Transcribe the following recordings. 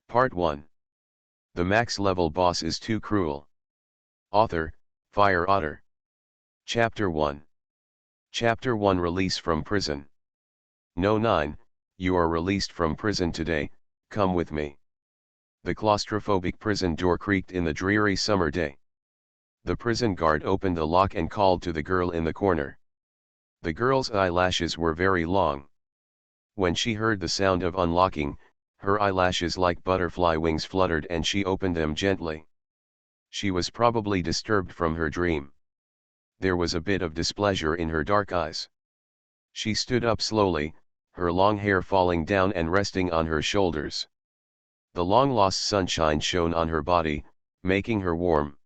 Part 1. The max level boss is too cruel. Author, Fire Otter. Chapter 1. Chapter 1 Release from Prison. No 9, you are released from prison today, come with me. The claustrophobic prison door creaked in the dreary summer day. The prison guard opened the lock and called to the girl in the corner. The girl's eyelashes were very long. When she heard the sound of unlocking, her eyelashes like butterfly wings fluttered and she opened them gently. She was probably disturbed from her dream. There was a bit of displeasure in her dark eyes. She stood up slowly, her long hair falling down and resting on her shoulders. The long-lost sunshine shone on her body, making her warm.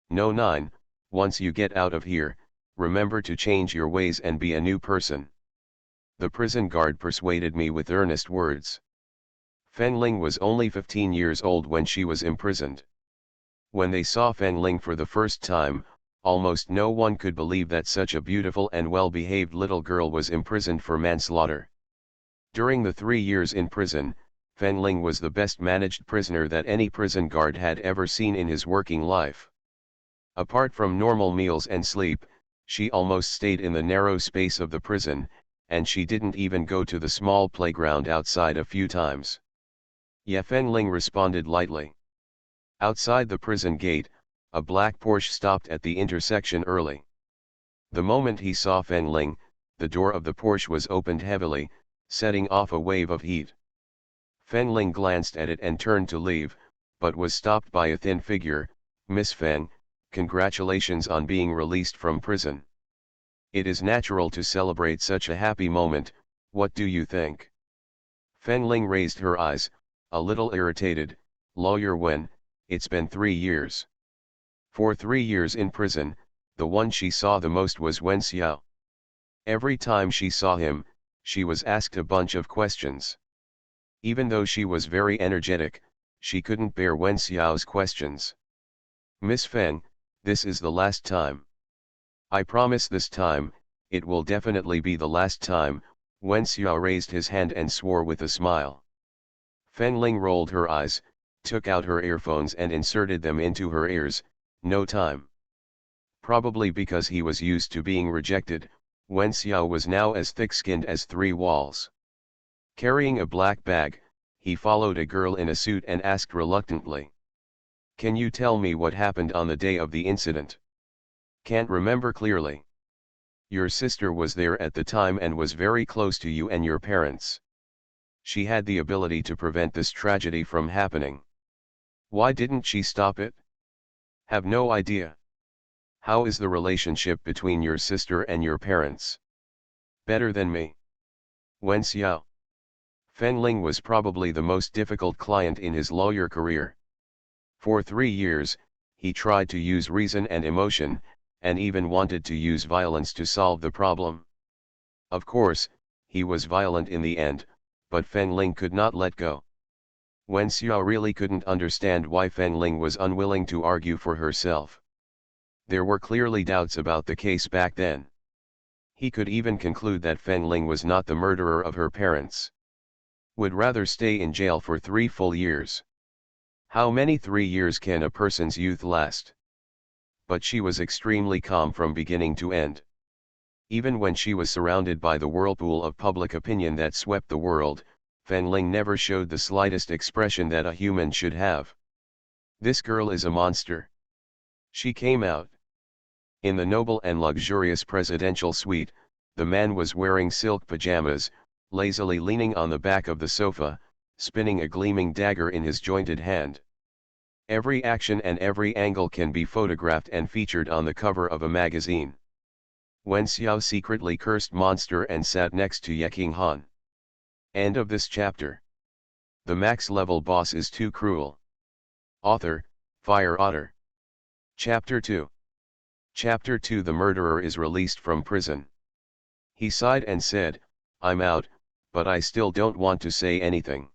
No 9, once you get out of here, remember to change your ways and be a new person. The prison guard persuaded me with earnest words. Feng Ling was only 15 years old when she was imprisoned. When they saw Feng Ling for the first time, almost no one could believe that such a beautiful and well-behaved little girl was imprisoned for manslaughter. During the 3 years in prison, Feng Ling was the best managed prisoner that any prison guard had ever seen in his working life. Apart from normal meals and sleep, she almost stayed in the narrow space of the prison, and she didn't even go to the small playground outside a few times. Yeah, Feng Ling responded lightly. Outside the prison gate, a black Porsche stopped at the intersection early. The moment he saw Feng Ling, the door of the Porsche was opened heavily, setting off a wave of heat. Feng Ling glanced at it and turned to leave, but was stopped by a thin figure. Miss Feng, congratulations on being released from prison. It is natural to celebrate such a happy moment, what do you think? Feng Ling raised her eyes, a little irritated. Lawyer Wen, it's been 3 years. For 3 years in prison, the one she saw the most was Wen Xiao. Every time she saw him, she was asked a bunch of questions. Even though she was very energetic, she couldn't bear Wen Xiao's questions. Miss Feng, this is the last time. I promise this time, it will definitely be the last time. Wen Xiao raised his hand and swore with a smile. Feng Ling rolled her eyes, took out her earphones and inserted them into her ears. No time. Probably because he was used to being rejected, Wen Xiao was now as thick-skinned as 3 walls. Carrying a black bag, he followed a girl in a suit and asked reluctantly. Can you tell me what happened on the day of the incident? Can't remember clearly. Your sister was there at the time and was very close to you and your parents. She had the ability to prevent this tragedy from happening. Why didn't she stop it? Have no idea. How is the relationship between your sister and your parents? Better than me. Wen Xiao. Feng Ling was probably the most difficult client in his lawyer career. For 3 years, he tried to use reason and emotion, and even wanted to use violence to solve the problem. Of course, he was violent in the end, but Feng Ling could not let go. Wen Xiao really couldn't understand why Feng Ling was unwilling to argue for herself. There were clearly doubts about the case back then. He could even conclude that Feng Ling was not the murderer of her parents. Would rather stay in jail for 3 full years. How many 3 years can a person's youth last? But she was extremely calm from beginning to end. Even when she was surrounded by the whirlpool of public opinion that swept the world, Feng Ling never showed the slightest expression that a human should have. This girl is a monster. She came out. In the noble and luxurious presidential suite, the man was wearing silk pajamas, lazily leaning on the back of the sofa, spinning a gleaming dagger in his jointed hand. Every action and every angle can be photographed and featured on the cover of a magazine. Wen Xiao secretly cursed monster and sat next to Ye Qinghan. End of this chapter. The max level boss is too cruel. Author, Fire Otter. Chapter 2. Chapter 2 The murderer is released from prison. He sighed and said, I'm out, but I still don't want to say anything.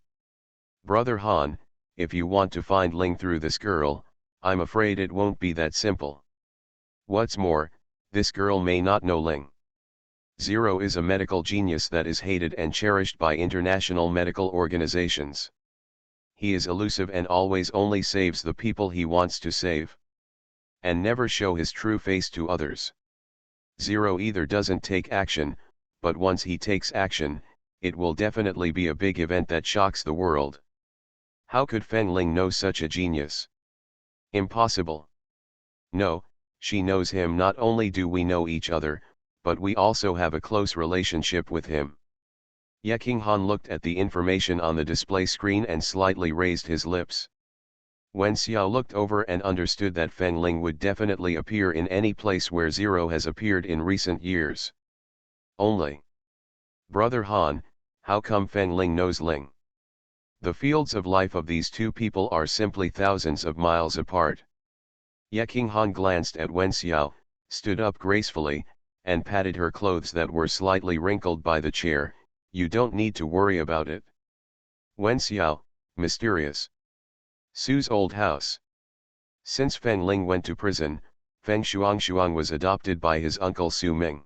Brother Han, if you want to find Ling through this girl, I'm afraid it won't be that simple. What's more, this girl may not know Ling. Zero is a medical genius that is hated and cherished by international medical organizations. he is elusive and always only saves the people he wants to save. And never show his true face to others. 0 either doesn't take action, but once he takes action, it will definitely be a big event that shocks the world. How could Fen Ling know such a genius? Impossible. No, she knows him. Not only do we know each other, but we also have a close relationship with him. Ye King Han looked at the information on the display screen and slightly raised his lips. Wen Xiao looked over and understood that Fen Ling would definitely appear in any place where 0 has appeared in recent years. Only. Brother Han, how come Fen Ling knows Ling? The fields of life of these two people are simply thousands of miles apart. Ye King Han glanced at Wen Xiao, stood up gracefully, and patted her clothes that were slightly wrinkled by the chair. You don't need to worry about it. Wen Xiao, mysterious. Su's old house. Since Fen Ling went to prison, Feng Shuang was adopted by his uncle Su Ming.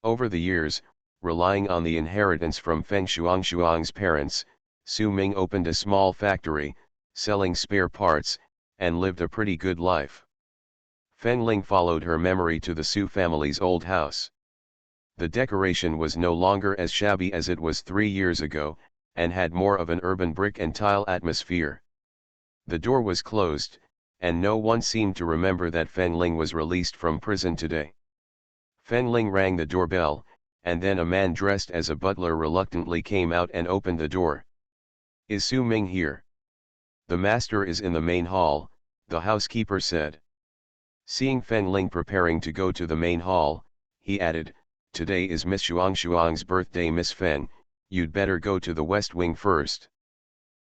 Over the years, relying on the inheritance from Feng Shuang's parents, Su Ming opened a small factory, selling spare parts, and lived a pretty good life. Fen Ling followed her memory to the Su family's old house. The decoration was no longer as shabby as it was 3 years ago, and had more of an urban brick and tile atmosphere. The door was closed, and no one seemed to remember that Fen Ling was released from prison today. Fen Ling rang the doorbell, and then a man dressed as a butler reluctantly came out and opened the door. Is Su Ming here? The master is in the main hall, the housekeeper said. Seeing Fen Ling preparing to go to the main hall, he added, Today is Miss Shuang's birthday. Miss Fen, you'd better go to the west wing first.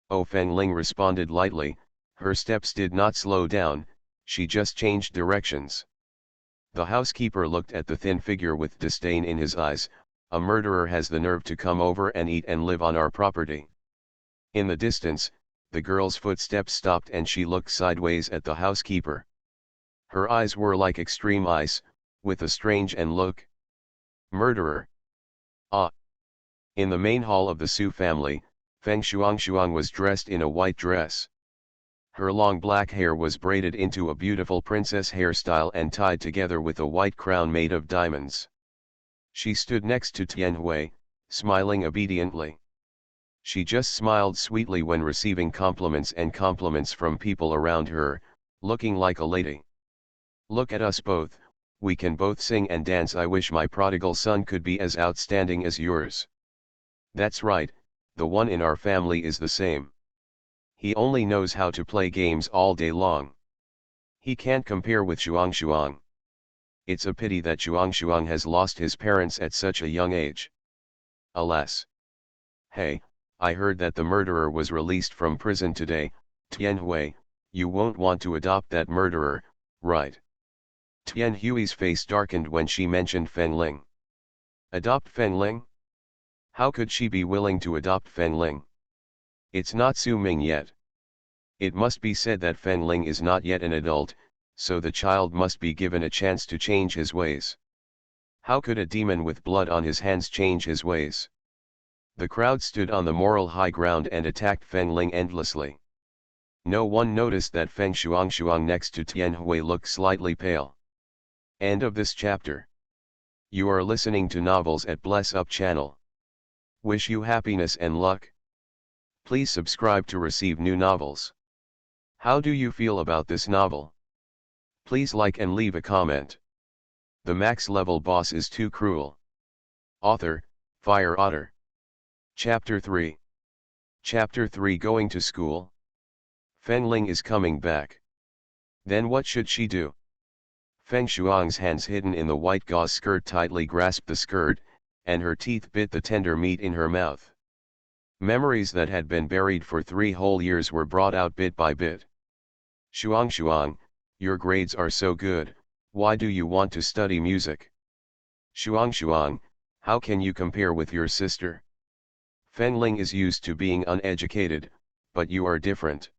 Oh, Fen Ling responded lightly, her steps did not slow down, she just changed directions. The housekeeper looked at the thin figure with disdain in his eyes. A murderer has the nerve to come over and eat and live on our property. In the distance, the girl's footsteps stopped and she looked sideways at the housekeeper. Her eyes were like extreme ice, with a strange and look. Murderer. Ah. In the main hall of the Su family, Feng Shuang was dressed in a white dress. Her long black hair was braided into a beautiful princess hairstyle and tied together with a white crown made of diamonds. She stood next to Tian Hui, smiling obediently. She just smiled sweetly when receiving compliments from people around her, looking like a lady. Look at us both, we can both sing and dance. I wish my prodigal son could be as outstanding as yours. That's right, the one in our family is the same. He only knows how to play games all day long. He can't compare with Shuang. It's a pity that Shuang has lost his parents at such a young age. Alas. Hey, I heard that the murderer was released from prison today. Tian Hui, you won't want to adopt that murderer, right? Tian Hui's face darkened when she mentioned Fen Ling. Adopt Fen Ling? How could she be willing to adopt Fen Ling? It's not Su Ming yet. It must be said that Fen Ling is not yet an adult, so the child must be given a chance to change his ways. How could a demon with blood on his hands change his ways? The crowd stood on the moral high ground and attacked Fen Ling endlessly. No one noticed that Feng Shuang next to Tian Hui looked slightly pale. End of this chapter. You are listening to Novels at Bless Up channel. Wish you happiness and luck. Please subscribe to receive new novels. How do you feel about this novel? Please like and leave a comment. The max level boss is too cruel. Author, Fire Otter. Chapter 3. Chapter 3. Going to school. Fen Ling is coming back. Then what should she do? Feng Shuang's hands hidden in the white gauze skirt tightly grasped the skirt, and her teeth bit the tender meat in her mouth. Memories that had been buried for 3 whole years were brought out bit by bit. Shuang, your grades are so good, why do you want to study music? Shuang, how can you compare with your sister? Fen Ling is used to being uneducated, but you are different.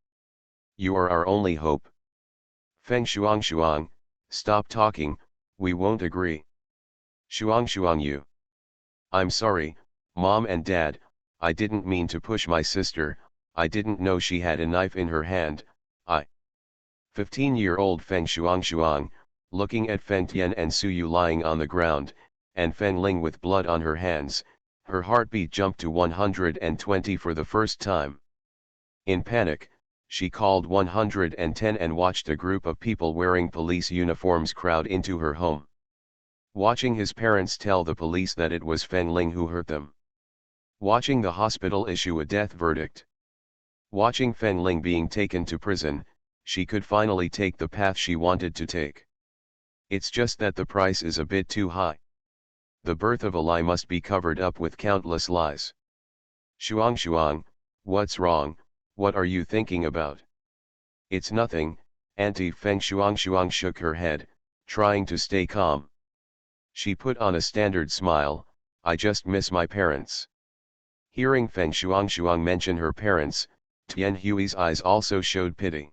You are our only hope. Feng Shuang, stop talking, we won't agree. Shuang you. I'm sorry, Mom and Dad, I didn't mean to push my sister, I didn't know she had a knife in her hand. I. 15-year-old Feng Shuang, looking at Feng Tian and Su Yu lying on the ground, and Feng Ling with blood on her hands, her heartbeat jumped to 120 for the first time. In panic, she called 110 and watched a group of people wearing police uniforms crowd into her home. Watching his parents tell the police that it was Feng Ling who hurt them. Watching the hospital issue a death verdict. Watching Feng Ling being taken to prison, she could finally take the path she wanted to take. It's just that the price is a bit too high. The birth of a lie must be covered up with countless lies. Shuang, what's wrong, what are you thinking about? It's nothing, Auntie Feng Shuang shook her head, trying to stay calm. She put on a standard smile, I just miss my parents. Hearing Feng Shuang mention her parents, Tian Hui's eyes also showed pity.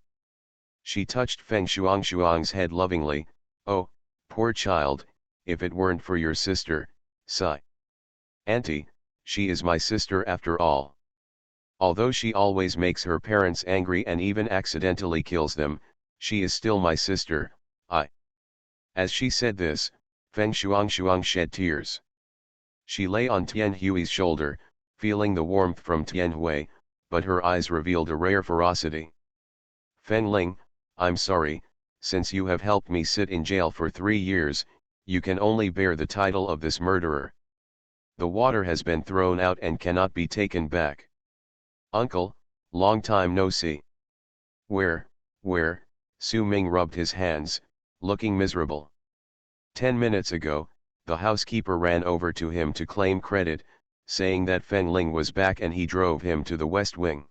She touched Feng Shuang's head lovingly, oh, poor child, if it weren't for your sister, sigh. Auntie, she is my sister after all. Although she always makes her parents angry and even accidentally kills them, she is still my sister, I. As she said this, Feng Shuang shed tears. She lay on Tian Hui's shoulder, feeling the warmth from Tian Hui, but her eyes revealed a rare ferocity. Feng Ling, I'm sorry, since you have helped me sit in jail for 3 years, you can only bear the title of this murderer. The water has been thrown out and cannot be taken back. Uncle, long time no see. Where, Su Ming rubbed his hands, looking miserable. 10 minutes ago, the housekeeper ran over to him to claim credit, saying that Feng Ling was back and he drove him to the West Wing.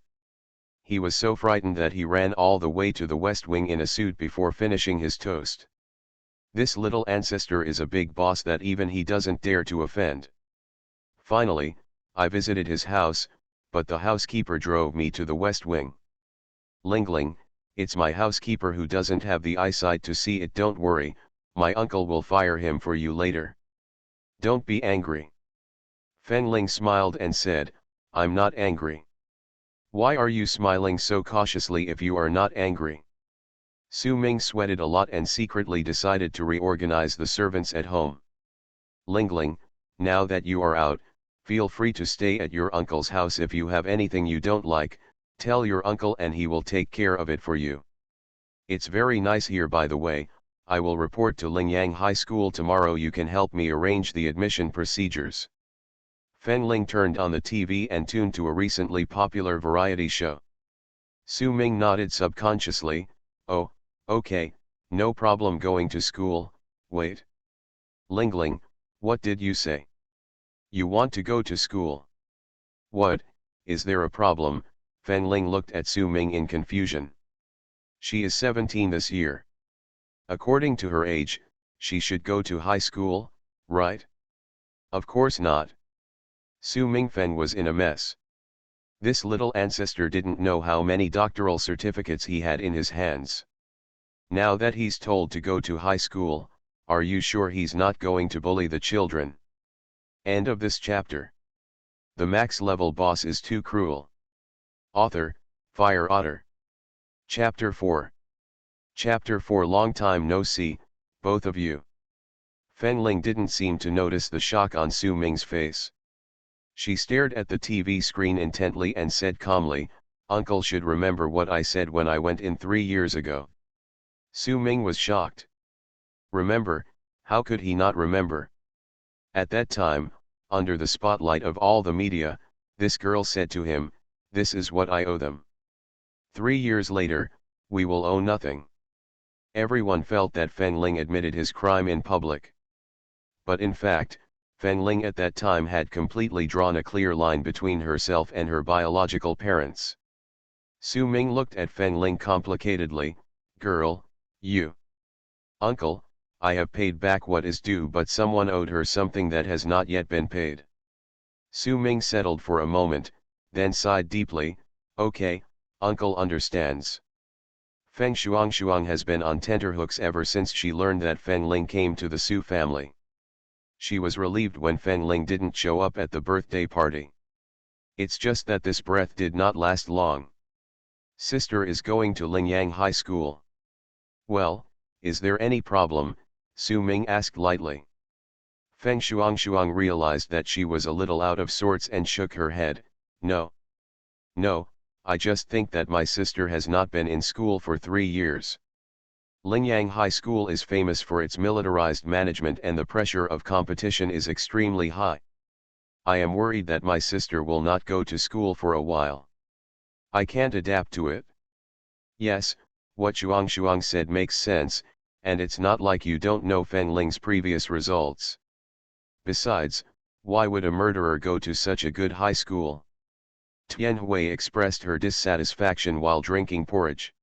He was so frightened that he ran all the way to the West Wing in a suit before finishing his toast. This little ancestor is a big boss that even he doesn't dare to offend. Finally, I visited his house, but the housekeeper drove me to the West Wing. Ling, it's my housekeeper who doesn't have the eyesight to see it. Don't worry, my uncle will fire him for you later. Don't be angry. Feng Ling smiled and said, I'm not angry. Why are you smiling so cautiously if you are not angry? Su Ming sweated a lot and secretly decided to reorganize the servants at home. Ling, now that you are out, feel free to stay at your uncle's house. If you have anything you don't like, tell your uncle and he will take care of it for you. It's very nice here, by the way. I will report to Lingyang High School tomorrow. You can help me arrange the admission procedures. Feng Ling turned on the TV and tuned to a recently popular variety show. Su Ming nodded subconsciously, oh, okay, no problem going to school. Wait. Ling, what did you say? You want to go to school? What, is there a problem? Feng Ling looked at Su Ming in confusion. She is 17 this year. According to her age, she should go to high school, right? Of course not. Su Mingfen was in a mess. This little ancestor didn't know how many doctoral certificates he had in his hands. Now that he's told to go to high school, are you sure he's not going to bully the children? End of this chapter. The max level boss is too cruel. Author, Fire Otter. Chapter 4. Chapter 4. Long time no see, both of you. Feng Ling didn't seem to notice the shock on Su Ming's face. She stared at the TV screen intently and said calmly, Uncle should remember what I said when I went in 3 years ago. Su Ming was shocked. Remember, how could he not remember? At that time, under the spotlight of all the media, this girl said to him, this is what I owe them. 3 years later, we will owe nothing. Everyone felt that Feng Ling admitted his crime in public. But in fact, Feng Ling at that time had completely drawn a clear line between herself and her biological parents. Su Ming looked at Feng Ling complicatedly, girl, you. Uncle, I have paid back what is due, but someone owed her something that has not yet been paid. Su Ming settled for a moment, then sighed deeply, okay, Uncle understands. Feng Shuang has been on tenterhooks ever since she learned that Feng Ling came to the Su family. She was relieved when Feng Ling didn't show up at the birthday party. It's just that this breath did not last long. Sister is going to Lingyang High School. Well, is there any problem? Su Ming asked lightly. Feng Shuang realized that she was a little out of sorts and shook her head. No. No, I just think that my sister has not been in school for 3 years. Lingyang High School is famous for its militarized management and the pressure of competition is extremely high. I am worried that my sister will not go to school for a while. I can't adapt to it. Yes, what Shuang said makes sense, and it's not like you don't know Feng Ling's previous results. Besides, why would a murderer go to such a good high school? Tian Hui expressed her dissatisfaction while drinking porridge.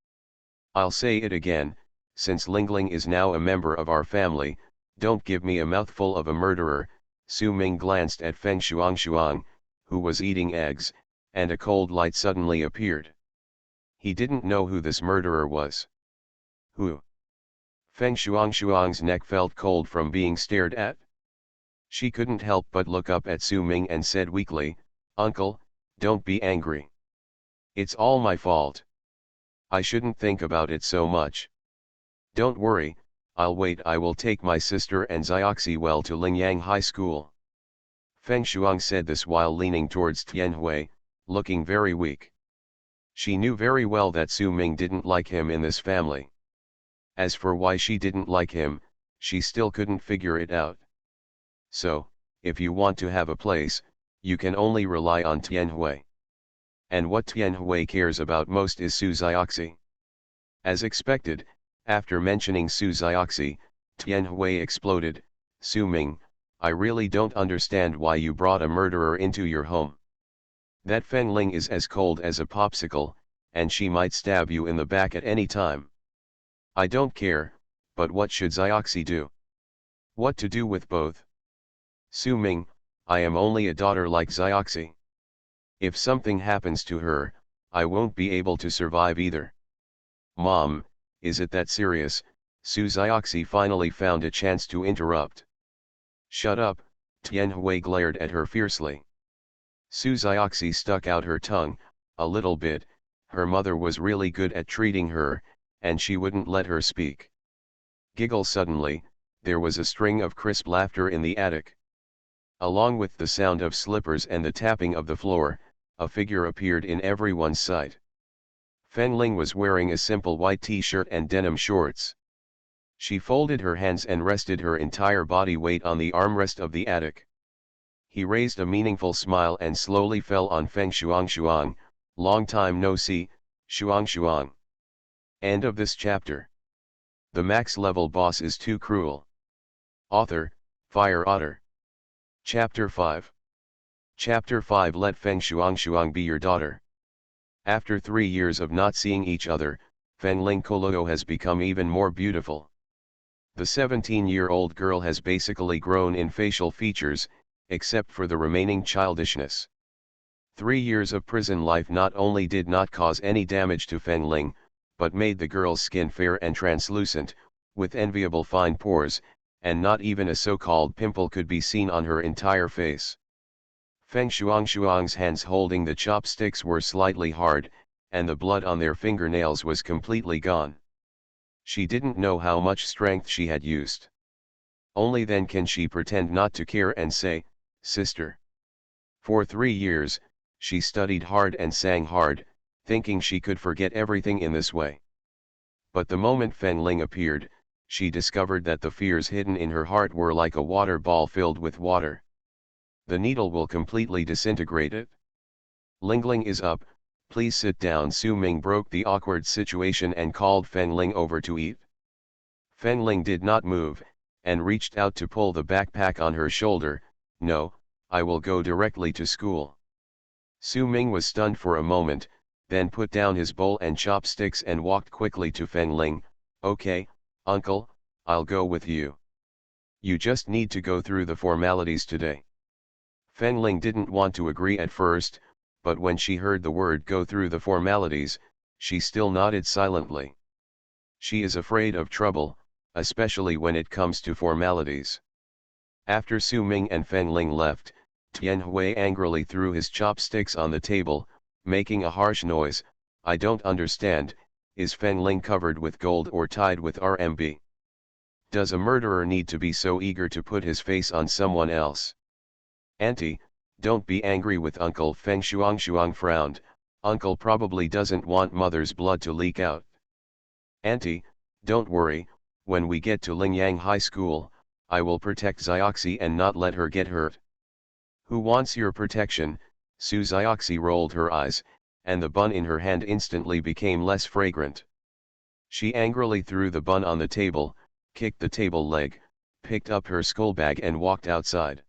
I'll say it again, since Lingling is now a member of our family, don't give me a mouthful of a murderer. Su Ming glanced at Feng Shuang, who was eating eggs, and a cold light suddenly appeared. He didn't know who this murderer was. Who? Feng Shuang's neck felt cold from being stared at. She couldn't help but look up at Su Ming and said weakly, "Uncle, don't be angry. It's all my fault. I shouldn't think about it so much. Don't worry, I'll wait. I will take my sister and Zioxi well to Lingyang High School." Feng Shuang said this while leaning towards Tian Hui, looking very weak. She knew very well that Su Ming didn't like him in this family. As for why she didn't like him, she still couldn't figure it out. So, if you want to have a place, you can only rely on Tian Hui. And what Tian Hui cares about most is Su Zioxi. As expected, after mentioning Su Zioxi, Tian Hui exploded, "Su Ming, I really don't understand why you brought a murderer into your home. That Feng Ling is as cold as a popsicle, and she might stab you in the back at any time. I don't care, but what should Zioxi do? What to do with both? Su Ming, I am only a daughter like Zioxi. If something happens to her, I won't be able to survive either." "Mom, is it that serious?" Su Zioxi finally found a chance to interrupt. "Shut up," Tian Hui glared at her fiercely. Su Zioxi stuck out her tongue, a little bit. Her mother was really good at treating her, and she wouldn't let her speak. Giggle suddenly, there was a string of crisp laughter in the attic. Along with the sound of slippers and the tapping of the floor, a figure appeared in everyone's sight. Feng Ling was wearing a simple white t-shirt and denim shorts. She folded her hands and rested her entire body weight on the armrest of the attic. He raised a meaningful smile and slowly fell on Feng Shuang. "Long time no see, Shuang." End of this chapter. The max level boss is too cruel. Author, Fire Otter. Chapter 5. Chapter 5. Let Feng Shuang be your daughter. After 3 years of not seeing each other, Feng Ling Koluo has become even more beautiful. The 17-year-old girl has basically grown in facial features, except for the remaining childishness. 3 years of prison life not only did not cause any damage to Feng Ling, but made the girl's skin fair and translucent, with enviable fine pores, and not even a so-called pimple could be seen on her entire face. Feng Shuang's hands holding the chopsticks were slightly hard, and the blood on their fingernails was completely gone. She didn't know how much strength she had used. Only then can she pretend not to care and say, "Sister." For 3 years, she studied hard and sang hard, thinking she could forget everything in this way. But the moment Feng Ling appeared, she discovered that the fears hidden in her heart were like a water ball filled with water. The needle will completely disintegrate it. "Lingling is up, please sit down." Su Ming broke the awkward situation and called Feng Ling over to eat. Feng Ling did not move, and reached out to pull the backpack on her shoulder. "No, I will go directly to school." Su Ming was stunned for a moment, then put down his bowl and chopsticks and walked quickly to Feng Ling. "Okay, uncle, I'll go with you. You just need to go through the formalities today." Feng Ling didn't want to agree at first, but when she heard the word "go through the formalities," she still nodded silently. She is afraid of trouble, especially when it comes to formalities. After Su Ming and Feng Ling left, Tianhui angrily threw his chopsticks on the table, making a harsh noise. I don't understand, is Feng Ling covered with gold or tied with RMB? Does a murderer need to be so eager to put his face on someone else? Auntie, don't be angry with Uncle. Feng Shuang frowned. Uncle probably doesn't want mother's blood to leak out. Auntie, don't worry, when we get to Lingyang High School, I will protect Zioxi and not let her get hurt. Who wants your protection? Su Zioxi rolled her eyes, and the bun in her hand instantly became less fragrant. She angrily threw the bun on the table, kicked the table leg, picked up her school bag and walked outside.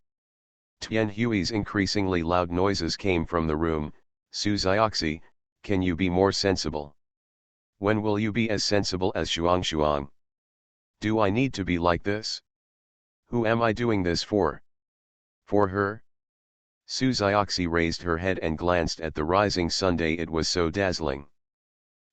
Tian Hui's increasingly loud noises came from the room. Su Zioxi, can you be more sensible? When will you be as sensible as Shuang? Do I need to be like this? Who am I doing this for? For her? Su Zioxi raised her head and glanced at the rising sunday. It was so dazzling.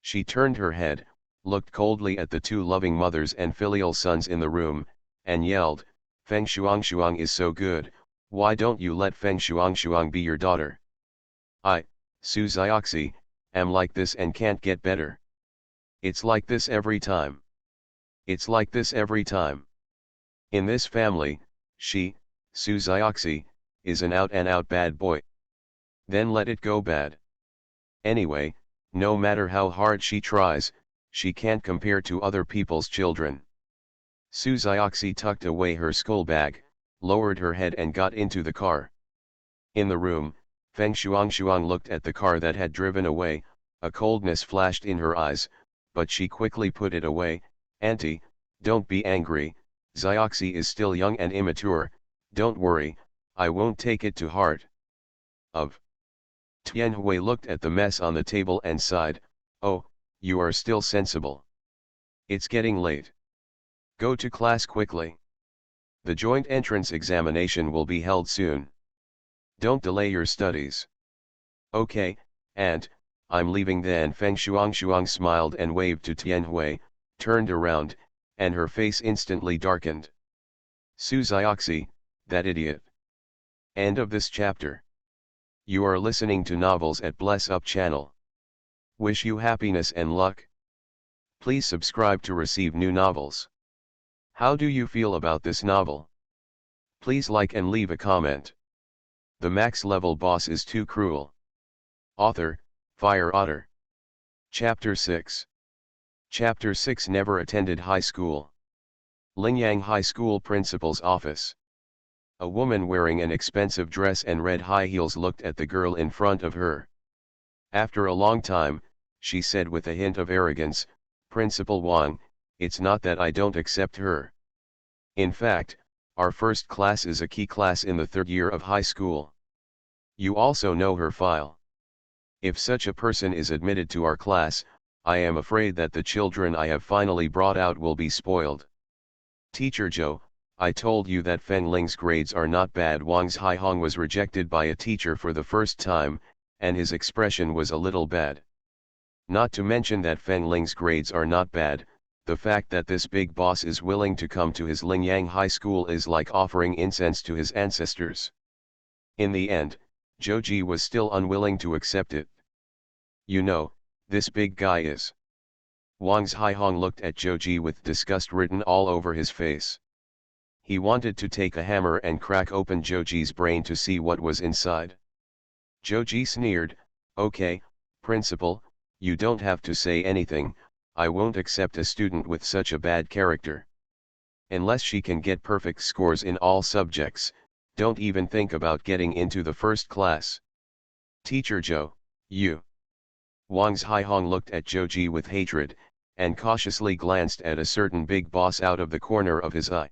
She turned her head, looked coldly at the two loving mothers and filial sons in the room, and yelled, Feng Shuang is so good, why don't you let Feng Shuang be your daughter? I, Su Zioxi, am like this and can't get better. It's like this every time. It's like this every time. In this family, she, Su Zioxi, is an out-and-out bad boy. Then let it go bad. Anyway, no matter how hard she tries, she can't compare to other people's children. Su Zioxi tucked away her school bag, lowered her head and got into the car. In the room, Feng Shuang looked at the car that had driven away. A coldness flashed in her eyes, but she quickly put it away. Auntie, don't be angry, Zioxi is still young and immature, don't worry, I won't take it to heart. Tianhui looked at the mess on the table and sighed, oh, you are still sensible. It's getting late. Go to class quickly. The joint entrance examination will be held soon. Don't delay your studies. Okay, Aunt, I'm leaving then. Feng Shuang smiled and waved to Tianhui, turned around, and her face instantly darkened. Su Zioxi, that idiot. End of this chapter. You are listening to Novels at Bless Up channel. Wish you happiness and luck. Please subscribe to receive new novels. How do you feel about this novel? Please like and leave a comment. The max level boss is too cruel. Author, Fire Otter. Chapter 6. Chapter 6 Never attended high school. Lingyang High School Principal's office. A woman wearing an expensive dress and red high heels looked at the girl in front of her. After a long time, she said with a hint of arrogance, Principal Wang, it's not that I don't accept her. In fact, our first class is a key class in the third year of high school. You also know her file. If such a person is admitted to our class, I am afraid that the children I have finally brought out will be spoiled. Teacher Zhou, I told you that Feng Ling's grades are not bad. Wang's Haihong was rejected by a teacher for the first time, and his expression was a little bad. Not to mention that Feng Ling's grades are not bad, the fact that this big boss is willing to come to his Lingyang High School is like offering incense to his ancestors. In the end, Zhou Ji was still unwilling to accept it. You know, this big guy is. Wang's Haihong looked at Zhou Ji with disgust written all over his face. He wanted to take a hammer and crack open Zhou Ji's brain to see what was inside. Zhou Ji sneered, okay, principal, you don't have to say anything, I won't accept a student with such a bad character. Unless she can get perfect scores in all subjects, don't even think about getting into the first class. Teacher Zhou, you. Wang's Haihong looked at Zhou Ji with hatred, and cautiously glanced at a certain big boss out of the corner of his eye.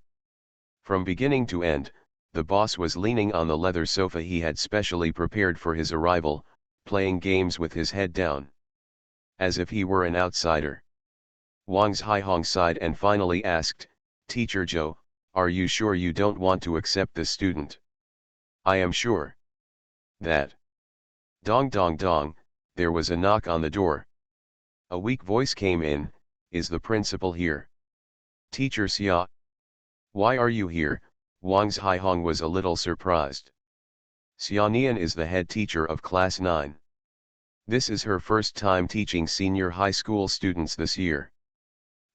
From beginning to end, the boss was leaning on the leather sofa he had specially prepared for his arrival, playing games with his head down. As if he were an outsider. Wang's Haihong sighed and finally asked, Teacher Zhou, are you sure you don't want to accept this student? I am sure. That. Dong dong dong, there was a knock on the door. A weak voice came in, is the principal here? Teacher Xia. Why are you here? Wang's Haihong was a little surprised. Xiaonian is the head teacher of Class 9. This is her first time teaching senior high school students this year.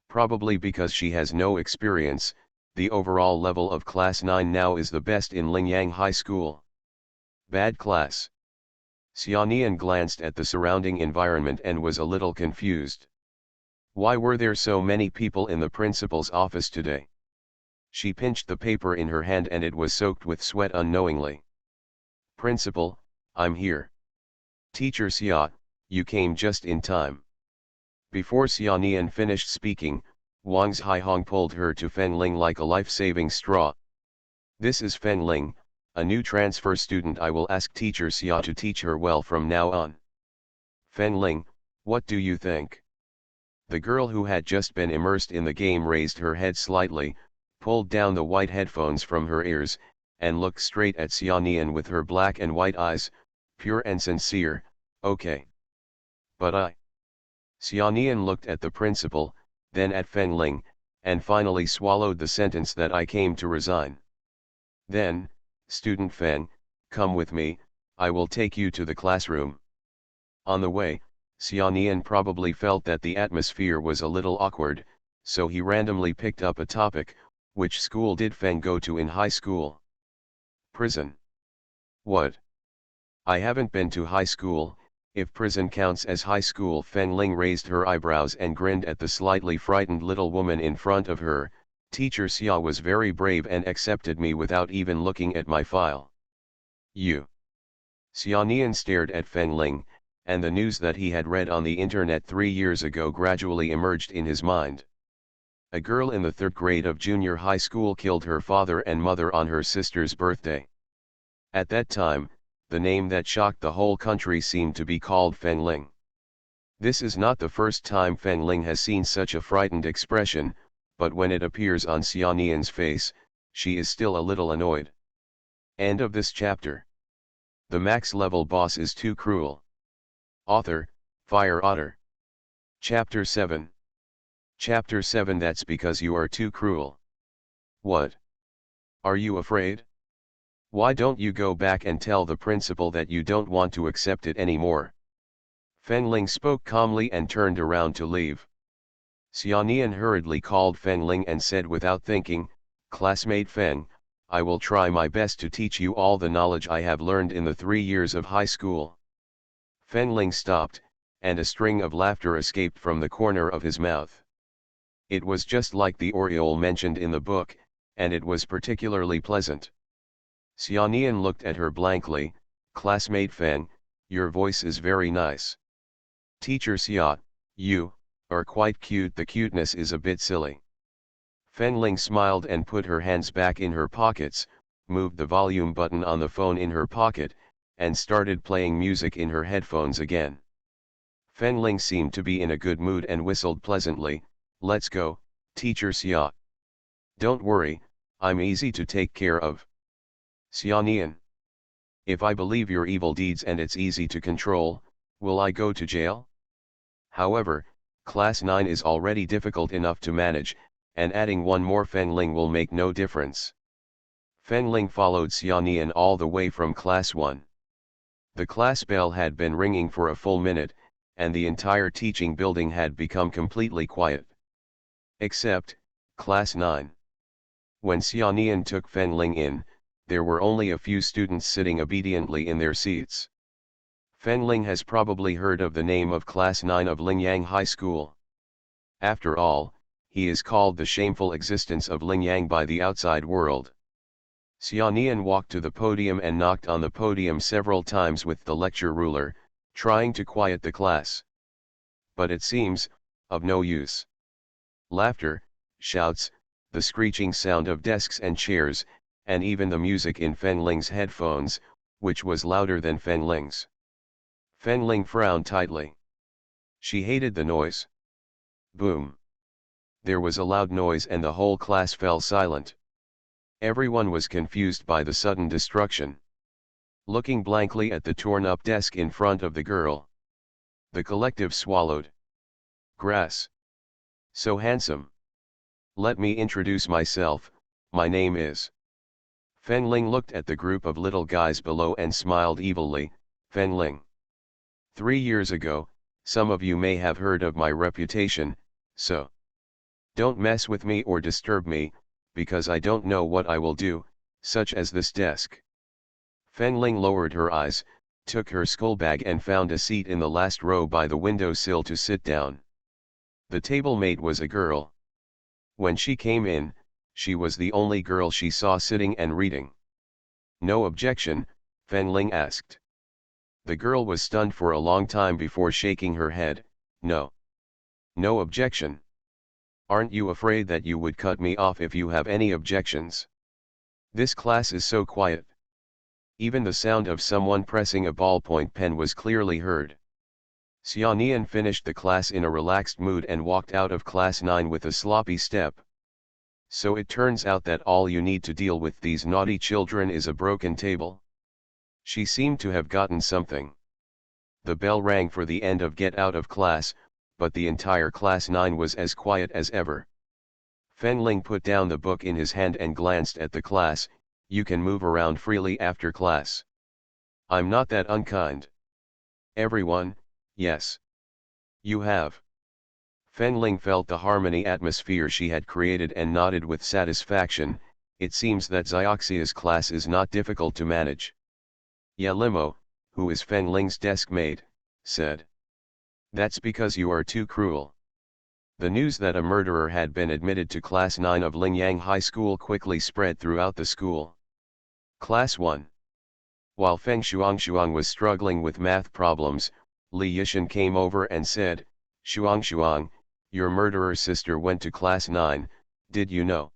Probably because she has no experience, the overall level of Class 9 now is the best in Lingyang High School. Bad class. Xiaonian glanced at the surrounding environment and was a little confused. Why were there so many people in the principal's office today? She pinched the paper in her hand and it was soaked with sweat unknowingly. Principal, I'm here. Teacher Xia, you came just in time. Before Xiaonian finished speaking, Wang Haihong pulled her to Feng Ling like a life-saving straw. This is Feng Ling, a new transfer student. I will ask Teacher Xia to teach her well from now on. Feng Ling, what do you think? The girl who had just been immersed in the game raised her head slightly, pulled down the white headphones from her ears, and looked straight at Xiaonian with her black and white eyes, pure and sincere. Okay. But Xiaonian looked at the principal, then at Feng Ling, and finally swallowed the sentence that I came to resign. Then, student Feng, come with me, I will take you to the classroom. On the way, Xiaonian probably felt that the atmosphere was a little awkward, so he randomly picked up a topic. Which school did Feng go to in high school? Prison. What? I haven't been to high school. If prison counts as high school. Feng Ling raised her eyebrows and grinned at the slightly frightened little woman in front of her. Teacher Xia was very brave and accepted me without even looking at my file. You. Xiaonian stared at Feng Ling, and the news that he had read on the internet 3 years ago gradually emerged in his mind. A girl in the 3rd grade of junior high school killed her father and mother on her sister's birthday. At that time, the name that shocked the whole country seemed to be called Feng Ling. This is not the first time Feng Ling has seen such a frightened expression, but when it appears on Xiaonian's face, she is still a little annoyed. End of this chapter. The max level boss is too cruel. Author, Fire Otter. Chapter 7. Chapter 7. That's because you are too cruel. What? Are you afraid? Why don't you go back and tell the principal that you don't want to accept it anymore? Feng Ling spoke calmly and turned around to leave. Xiaonian hurriedly called Feng Ling and said without thinking, Classmate Feng, I will try my best to teach you all the knowledge I have learned in the 3 years of high school. Feng Ling stopped, and a string of laughter escaped from the corner of his mouth. It was just like the aureole mentioned in the book, and it was particularly pleasant. Xiaonian looked at her blankly. Classmate Feng, your voice is very nice. Teacher Xia, you are quite cute. The cuteness is a bit silly. Feng Ling smiled and put her hands back in her pockets, moved the volume button on the phone in her pocket, and started playing music in her headphones again. Feng Ling seemed to be in a good mood and whistled pleasantly. Let's go, Teacher Xia. Don't worry, I'm easy to take care of. Xiaonian. If I believe your evil deeds and it's easy to control, will I go to jail? However, Class 9 is already difficult enough to manage, and adding one more Feng Ling will make no difference. Feng Ling followed Xiaonian all the way from Class 1. The class bell had been ringing for a full minute, and the entire teaching building had become completely quiet. Except, Class 9. When Xiaonian took Feng Ling in, there were only a few students sitting obediently in their seats. Feng Ling has probably heard of the name of Class 9 of Lingyang High School. After all, he is called the shameful existence of Lingyang by the outside world. Xiaonian walked to the podium and knocked on the podium several times with the lecture ruler, trying to quiet the class. But it seems, of no use. Laughter, shouts, the screeching sound of desks and chairs, and even the music in Feng Ling's headphones, which was louder than Feng Ling's. Feng Ling frowned tightly. She hated the noise. Boom. There was a loud noise and the whole class fell silent. Everyone was confused by the sudden destruction. Looking blankly at the torn-up desk in front of the girl, the collective swallowed. Grass. So handsome. Let me introduce myself, my name is. Feng Ling looked at the group of little guys below and smiled evilly. Feng Ling. 3 years ago, some of you may have heard of my reputation, so don't mess with me or disturb me, because I don't know what I will do, such as this desk. Feng Ling lowered her eyes, took her school bag and found a seat in the last row by the window sill to sit down. The table mate was a girl. When she came in, she was the only girl she saw sitting and reading. No objection, Feng Ling asked. The girl was stunned for a long time before shaking her head. No. No objection. Aren't you afraid that you would cut me off if you have any objections? This class is so quiet. Even the sound of someone pressing a ballpoint pen was clearly heard. Xiaonian finished the class in a relaxed mood and walked out of class 9 with a sloppy step. So it turns out that all you need to deal with these naughty children is a broken table. She seemed to have gotten something. The bell rang for the end of get out of class, but the entire class 9 was as quiet as ever. Feng Ling put down the book in his hand and glanced at the class. You can move around freely after class. I'm not that unkind. Everyone, yes. You have. Feng Ling felt the harmony atmosphere she had created and nodded with satisfaction. It seems that Xioxia's class is not difficult to manage. Ye Limo, who is Feng Ling's desk mate, said. That's because you are too cruel. The news that a murderer had been admitted to Class 9 of Lingyang High School quickly spread throughout the school. Class 1. While Feng Shuang was struggling with math problems, Li Yishan came over and said, Shuang, your murderer's sister went to Class 9, did you know?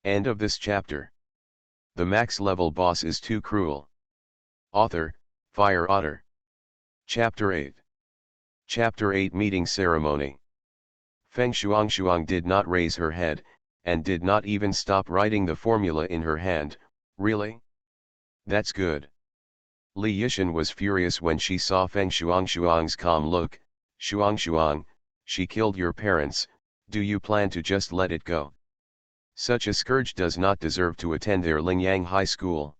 End of this chapter. The max level boss is too cruel. Author, Fire Otter. Chapter 8. Chapter 8 Meeting Ceremony. Feng Shuang did not raise her head, and did not even stop writing the formula in her hand. Really? That's good. Li Yishan was furious when she saw Feng Shuang's calm look. Shuang, she killed your parents, do you plan to just let it go? Such a scourge does not deserve to attend their Lingyang High School.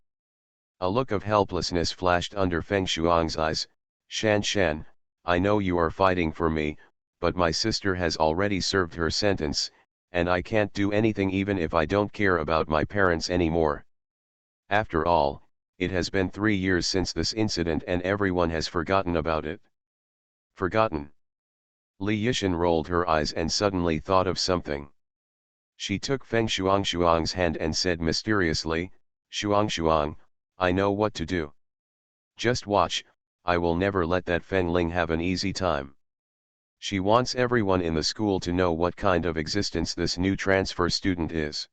A look of helplessness flashed under Feng Shuang's eyes. Shan, I know you are fighting for me, but my sister has already served her sentence, and I can't do anything even if I don't care about my parents anymore. After all, it has been 3 years since this incident and everyone has forgotten about it. Forgotten? Li Yishan rolled her eyes and suddenly thought of something. She took Feng Shuang's hand and said mysteriously, Shuang, I know what to do. Just watch, I will never let that Feng Ling have an easy time. She wants everyone in the school to know what kind of existence this new transfer student is.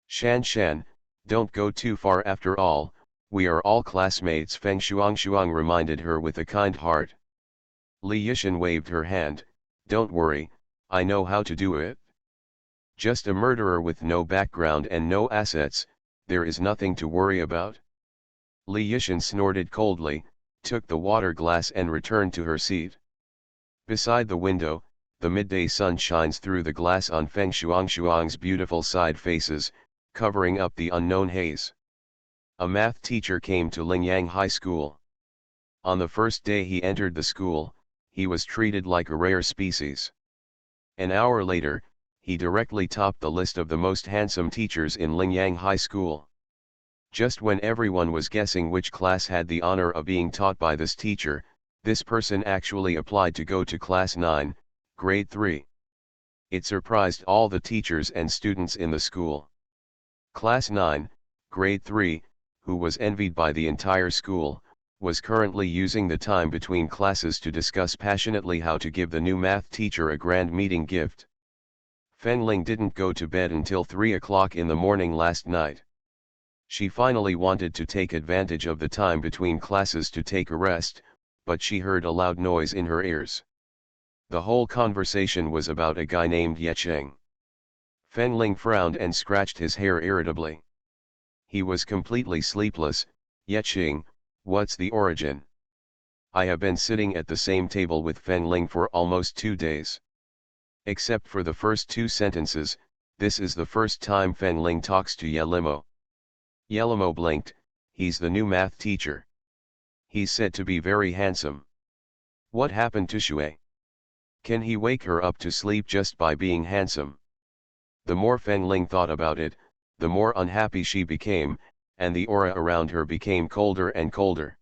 Shan, don't go too far after all, we are all classmates, Feng Shuang reminded her with a kind heart. Li Yishan waved her hand, don't worry, I know how to do it. Just a murderer with no background and no assets, there is nothing to worry about. Li Yishan snorted coldly, took the water glass and returned to her seat. Beside the window, the midday sun shines through the glass on Feng Shuang's beautiful side faces, covering up the unknown haze. A math teacher came to Lingyang High School. On the first day he entered the school, he was treated like a rare species. An hour later, he directly topped the list of the most handsome teachers in Lingyang High School. Just when everyone was guessing which class had the honor of being taught by this teacher, this person actually applied to go to Class 9, Grade 3. It surprised all the teachers and students in the school. Class 9, Grade 3, who was envied by the entire school, was currently using the time between classes to discuss passionately how to give the new math teacher a grand meeting gift. Feng Ling didn't go to bed until 3 o'clock in the morning last night. She finally wanted to take advantage of the time between classes to take a rest, but she heard a loud noise in her ears. The whole conversation was about a guy named Ye Cheng. Feng Ling frowned and scratched his hair irritably. He was completely sleepless. Ye Cheng, what's the origin? I have been sitting at the same table with Feng Ling for almost 2 days. Except for the first 2 sentences, this is the first time Feng Ling talks to Ye Limo. Yelamo blinked. He's the new math teacher. He's said to be very handsome. What happened to Shui? Can he wake her up to sleep just by being handsome? The more Fengling thought about it, the more unhappy she became, and the aura around her became colder and colder.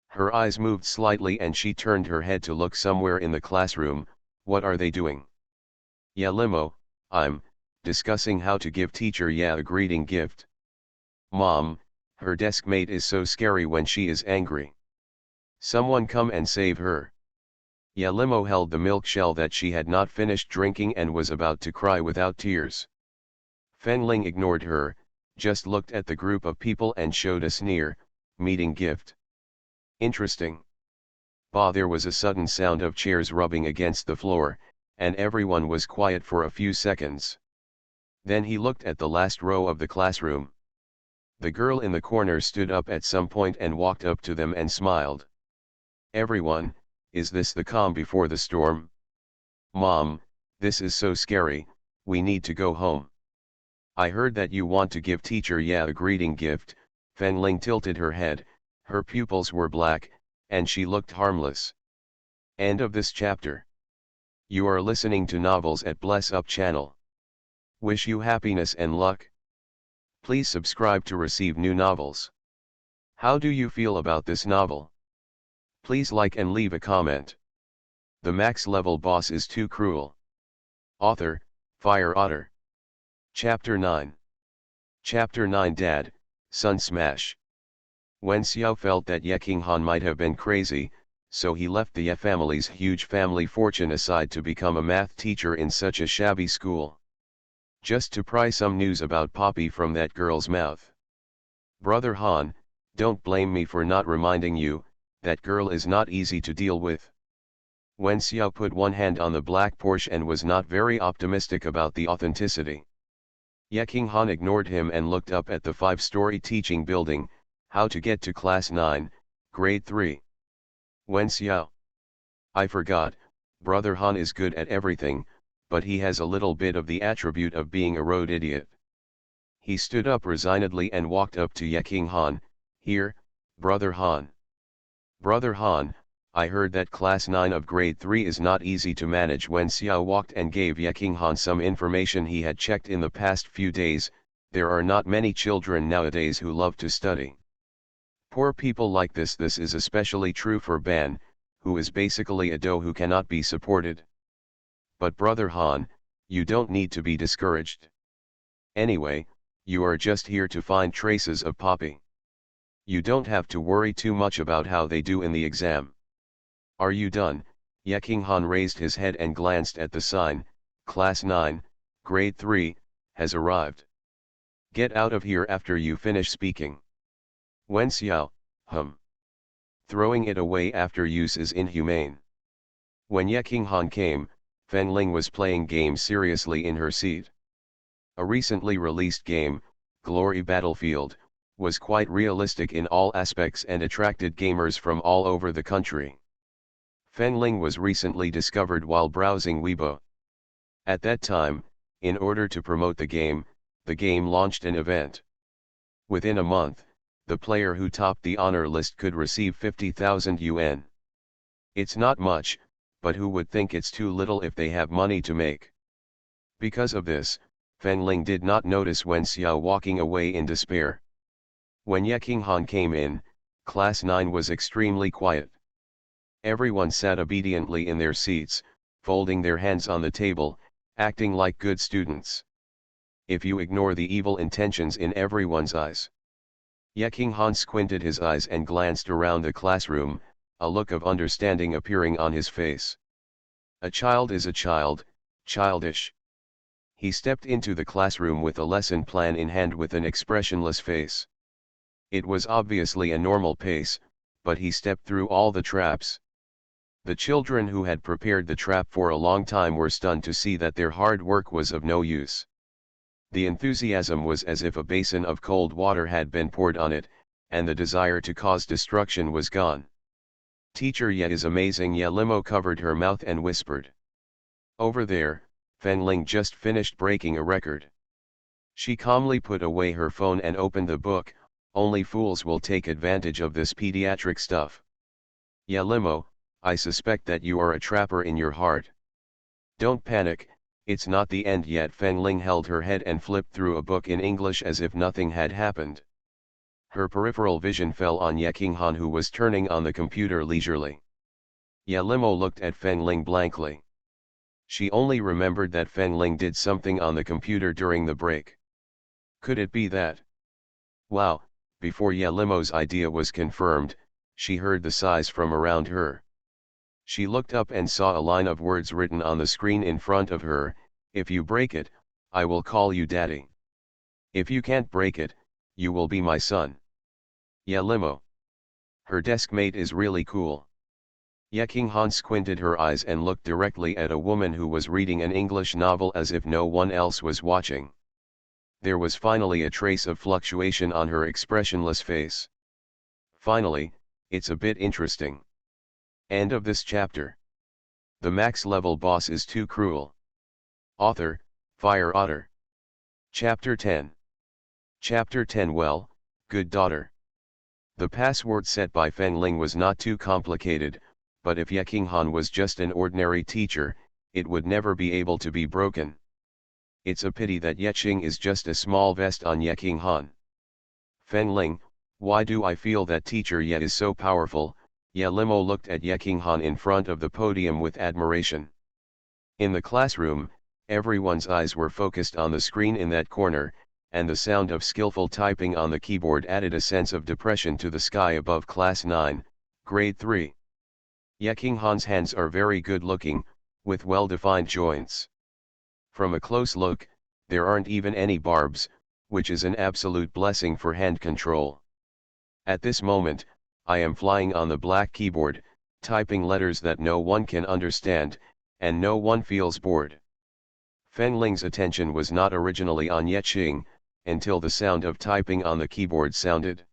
Her eyes moved slightly and she turned her head to look somewhere in the classroom. What are they doing? Yeah, Limo, I'm discussing how to give teacher Yeah a greeting gift. Mom, her desk mate is so scary when she is angry. Someone come and save her. Yeah, Limo held the milk shell that she had not finished drinking and was about to cry without tears. Fengling ignored her, just looked at the group of people and showed a sneer. Meeting gift. Interesting. There was a sudden sound of chairs rubbing against the floor, and everyone was quiet for a few seconds. Then he looked at the last row of the classroom. The girl in the corner stood up at some point and walked up to them and smiled. Everyone, is this the calm before the storm? Mom, this is so scary, we need to go home. I heard that you want to give teacher Yeah a greeting gift. Fengling tilted her head, her pupils were black, and she looked harmless. End of this chapter. You are listening to novels at Bless Up channel. Wish you happiness and luck. Please subscribe to receive new novels. How do you feel about this novel? Please like and leave a comment. The max level boss is too cruel. Author, Fire Otter. Chapter 9. Chapter 9 Dad, Son Smash. When Xiao felt that Ye Qinghan might have been crazy, so he left the Ye family's huge family fortune aside to become a math teacher in such a shabby school. Just to pry some news about Poppy from that girl's mouth. Brother Han, don't blame me for not reminding you, that girl is not easy to deal with. Wen Xiao put one hand on the black Porsche and was not very optimistic about the authenticity. Ye Qinghan ignored him and looked up at the 5-story teaching building. How to get to class 9, grade 3. Wen Xiao. I forgot, Brother Han is good at everything, but he has a little bit of the attribute of being a road idiot. He stood up resignedly and walked up to Ye Qinghan. Here, Brother Han. Brother Han, I heard that class 9 of grade 3 is not easy to manage. Wen Xiao walked and gave Ye Qinghan some information he had checked in the past few days. There are not many children nowadays who love to study. Poor people like this is especially true for Ban, who is basically a doe who cannot be supported. But Brother Han, you don't need to be discouraged. Anyway, you are just here to find traces of Poppy. You don't have to worry too much about how they do in the exam. Are you done? Ye Qinghan raised his head and glanced at the sign. Class 9, grade 3, has arrived. Get out of here after you finish speaking. Wen Xiao, Throwing it away after use is inhumane. When Ye Qinghan came, Fengling was playing games seriously in her seat. A recently released game, Glory Battlefield, was quite realistic in all aspects and attracted gamers from all over the country. Fengling was recently discovered while browsing Weibo. At that time, in order to promote the game launched an event. Within a month, the player who topped the honor list could receive 50,000 yuan. It's not much, but who would think it's too little if they have money to make? Because of this, Fengling did not notice Wen Xiao walking away in despair. When Ye Qinghan came in, class 9 was extremely quiet. Everyone sat obediently in their seats, folding their hands on the table, acting like good students. If you ignore the evil intentions in everyone's eyes. Ye Qinghan squinted his eyes and glanced around the classroom, a look of understanding appearing on his face. A child is a child, childish. He stepped into the classroom with a lesson plan in hand with an expressionless face. It was obviously a normal pace, but he stepped through all the traps. The children who had prepared the trap for a long time were stunned to see that their hard work was of no use. The enthusiasm was as if a basin of cold water had been poured on it, and the desire to cause destruction was gone. Teacher Ye is amazing. Ye Limo covered her mouth and whispered. Over there, Fengling just finished breaking a record. She calmly put away her phone and opened the book. Only fools will take advantage of this pediatric stuff. Yeah, Limo, I suspect that you are a trapper in your heart. Don't panic, it's not the end yet. Feng Ling held her head and flipped through a book in English as if nothing had happened. Her peripheral vision fell on Ye Qinghan, who was turning on the computer leisurely. Ye Limo looked at Feng Ling blankly. She only remembered that Feng Ling did something on the computer during the break. Could it be that? Wow, before Ye Limo's idea was confirmed, she heard the sighs from around her. She looked up and saw a line of words written on the screen in front of her: "If you break it, I will call you daddy. If you can't break it, you will be my son." Ye Limo. Her desk mate is really cool. Ye Qinghan squinted her eyes and looked directly at a woman who was reading an English novel as if no one else was watching. There was finally a trace of fluctuation on her expressionless face. Finally, it's a bit interesting. End of this chapter. The max level boss is too cruel. Author, Fire Otter. Chapter 10. Chapter 10. Well, good daughter. The password set by Feng Ling was not too complicated, but if Ye Qinghan was just an ordinary teacher, it would never be able to be broken. It's a pity that Ye Qing is just a small vest on Ye Qinghan. Feng Ling, why do I feel that teacher Ye is so powerful? Ye Limo looked at Ye Qinghan in front of the podium with admiration. In the classroom, everyone's eyes were focused on the screen in that corner, and the sound of skillful typing on the keyboard added a sense of depression to the sky above. Class 9, Grade 3. Ye Qinghan's hands are very good looking, with well-defined joints. From a close look, there aren't even any barbs, which is an absolute blessing for hand control. At this moment, I am flying on the black keyboard, typing letters that no one can understand, and no one feels bored. Feng Ling's attention was not originally on Ye Qing, until the sound of typing on the keyboard sounded.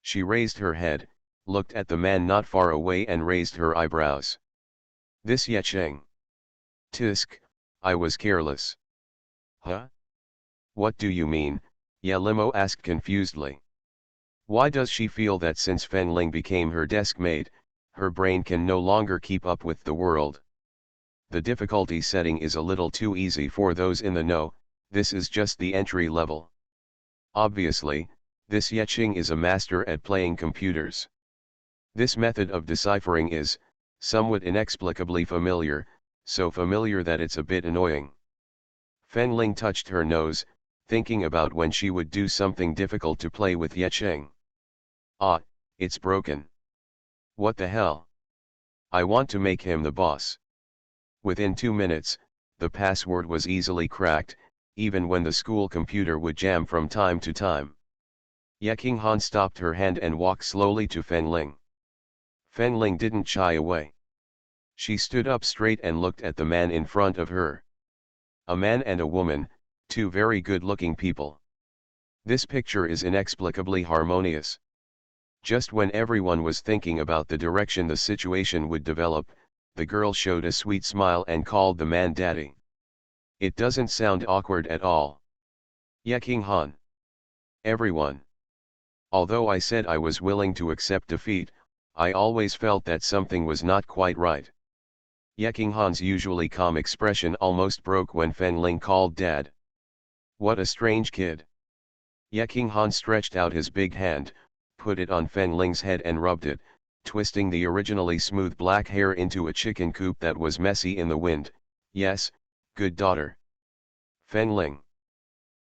She raised her head, looked at the man not far away and raised her eyebrows. This Ye Qing. Tisk, I was careless. Huh? What do you mean? Ye Limo asked confusedly. Why does she feel that since Feng Ling became her desk mate, her brain can no longer keep up with the world? The difficulty setting is a little too easy for those in the know. This is just the entry level. Obviously, this Ye Qing is a master at playing computers. This method of deciphering is, somewhat inexplicably familiar, so familiar that it's a bit annoying. Feng Ling touched her nose, thinking about when she would do something difficult to play with Ye Qing. Ah, it's broken. What the hell? I want to make him the boss. Within 2 minutes, the password was easily cracked, even when the school computer would jam from time to time. Ye Qinghan stopped her hand and walked slowly to Feng Ling. Feng Ling didn't shy away. She stood up straight and looked at the man in front of her. A man and a woman, two very good-looking people. This picture is inexplicably harmonious. Just when everyone was thinking about the direction the situation would develop, the girl showed a sweet smile and called the man daddy. It doesn't sound awkward at all. Ye Qinghan. Everyone. Although I said I was willing to accept defeat, I always felt that something was not quite right. Ye Qinghan's usually calm expression almost broke when Feng Ling called Dad. What a strange kid. Ye Qinghan stretched out his big hand, put it on Feng Ling's head and rubbed it, twisting the originally smooth black hair into a chicken coop that was messy in the wind. Yes, good daughter. Feng Ling.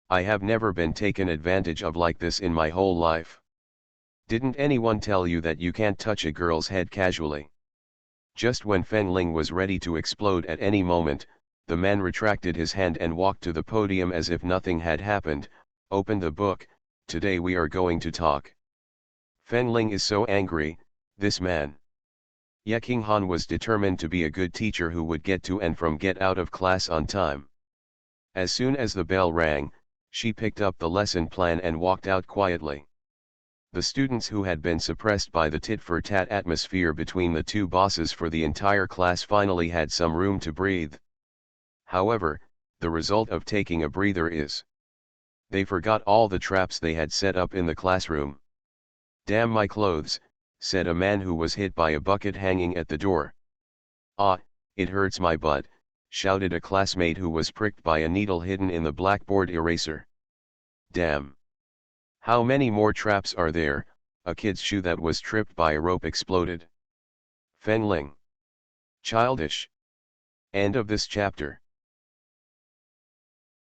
I have never been taken advantage of like this in my whole life. Didn't anyone tell you that you can't touch a girl's head casually? Just when Feng Ling was ready to explode at any moment, the man retracted his hand and walked to the podium as if nothing had happened, opened the book. Today we are going to talk. Feng Ling is so angry, this man. Ye Qinghan was determined to be a good teacher who would get to and from get out of class on time. As soon as the bell rang, she picked up the lesson plan and walked out quietly. The students who had been suppressed by the tit-for-tat atmosphere between the two bosses for the entire class finally had some room to breathe. However, the result of taking a breather is They forgot all the traps they had set up in the classroom. "Damn my clothes," said a man who was hit by a bucket hanging at the door. "Ah, it hurts my butt," shouted a classmate who was pricked by a needle hidden in the blackboard eraser. "Damn. How many more traps are there?" A kid's shoe that was tripped by a rope exploded. Fengling. Childish. End of this chapter.